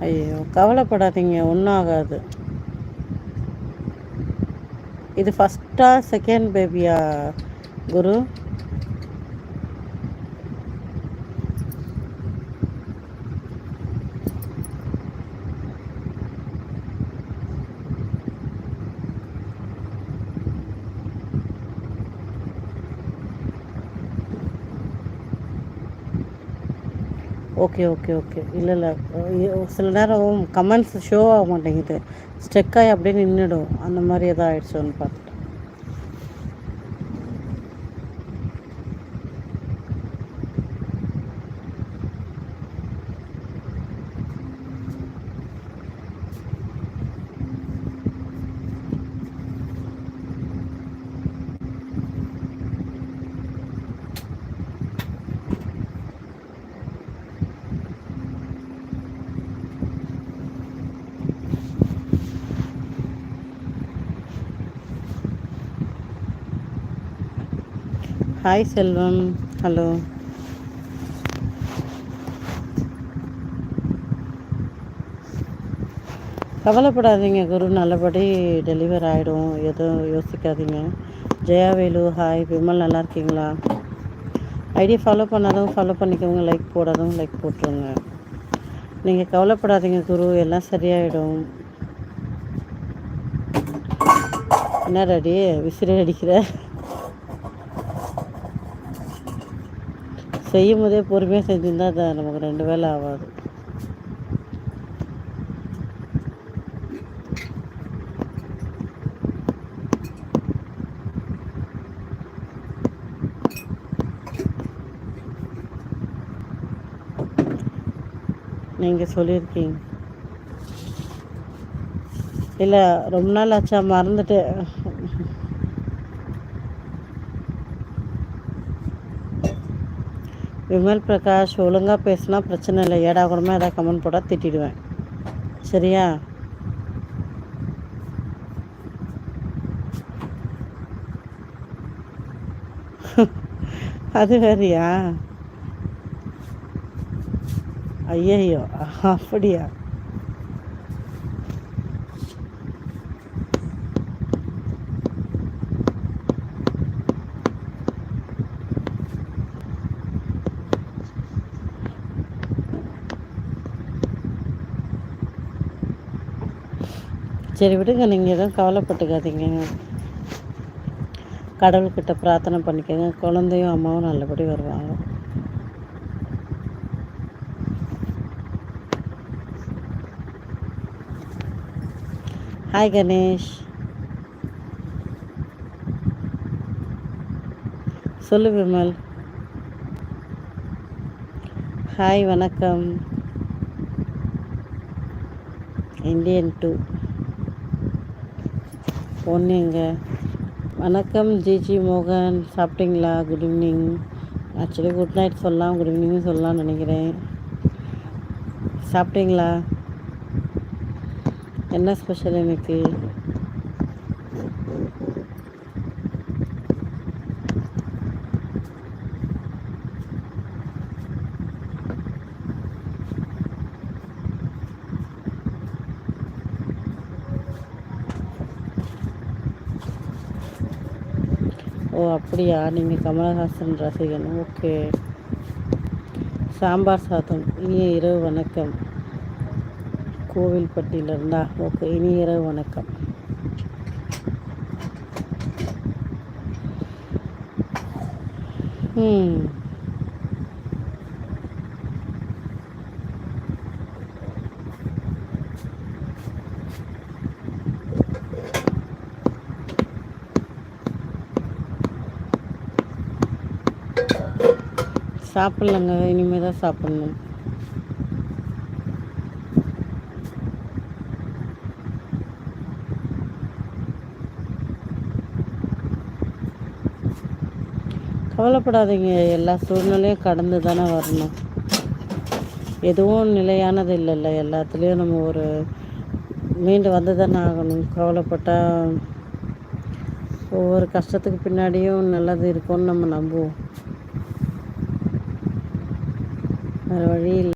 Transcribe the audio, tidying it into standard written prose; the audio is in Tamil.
ஐயோ! கவலைப்படாதீங்க. ஒண்ணும் ஆகாது. இது ஃபர்ஸ்ட்டா? செகண்ட் பேபியா குரு? Okay, okay, okay. இல்ல. சில நேரம் கமெண்ட்ஸ் ஷோ ஆக மாட்டேங்குது. ஸ்ட்ரக் ஆகி அப்படியே நின்னுடும். அந்த மாரி எதா ஆயிடுச்சோன்னு பார்த்துட்டேன். ஹாய் செல்வம். ஹலோ. கவலைப்படாதீங்க குரு. நல்லபடி டெலிவர் ஆகிடும். எதுவும் யோசிக்காதீங்க. ஜெயாவேலு ஹாய். விமல் நல்லா இருக்கீங்களா? ஐடி ஃபாலோ பண்ணாதவங்க ஃபாலோ பண்ணிக்கோங்க. லைக் போடாதவங்க லைக் போட்டுருங்க. நீங்கள் கவலைப்படாதீங்க குரு. எல்லாம் சரியாயிடும். என்ன ரெடி விசிறி அடிக்கிற? செய்யும் போதே பொறுமையாக செஞ்சுருந்தா அது நமக்கு 2 வேலை ஆகாது. நீங்கள் சொல்லியிருக்கீங்க. இல்லை ரொம்ப நாள் ஆச்சா மறந்துட்டு. விமல் பிரகாஷ் ஒழுங்காக பேசினா பிரச்சனை இல்லை. ஏடாகுடமாக ஏதாவது கமெண்ட் போட்டால் திட்டிடுவேன். சரியா? அது வேறியா? ஐயையோ அப்படியா? சரி விடுங்க. நீங்கள் எதுவும் கவலைப்பட்டுக்காதீங்க. கடவுள்கிட்ட பிரார்த்தனை பண்ணிக்கோங்க. குழந்தையும் அம்மாவும் நல்லபடி வருவாங்க. ஹாய் கணேஷ். சொல்லு விமல். ஹாய் வணக்கம். இந்தியன் 2 பொண்ணுங்க. வணக்கம் ஜிஜி மோகன். சாப்பிட்டீங்களா? Good evening. Actually good night சொல்லலாம், குட் ஈவினிங் சொல்லலாம்னு நினைக்கிறேன். சாப்பிட்டீங்களா? என்ன ஸ்பெஷல் இன்னைக்கு? ஓ அப்படியா? நீங்கள் கமலஹாசன் ரசிகன். ஓகே. சாம்பார் சாதம். இனிய இரவு வணக்கம். கோவில்பட்டியில் இருந்தா? ஓகே. இனிய இரவு வணக்கம். சாப்பிட்லங்க. இனிமேல் தான் சாப்பிட்ணும். கவலைப்படாதீங்க. எல்லா சூழ்நிலையும் கடந்து தானே வரணும். எதுவும் நிலையானது இல்லைல்ல. எல்லாத்துலேயும் நம்ம ஒரு மீண்டு வந்து தானே ஆகணும். கவலைப்பட்டால் ஒவ்வொரு கஷ்டத்துக்கு பின்னாடியும் நல்லது இருக்கும்னு நம்ம நம்புவோம். வேறு வழி இல்லை.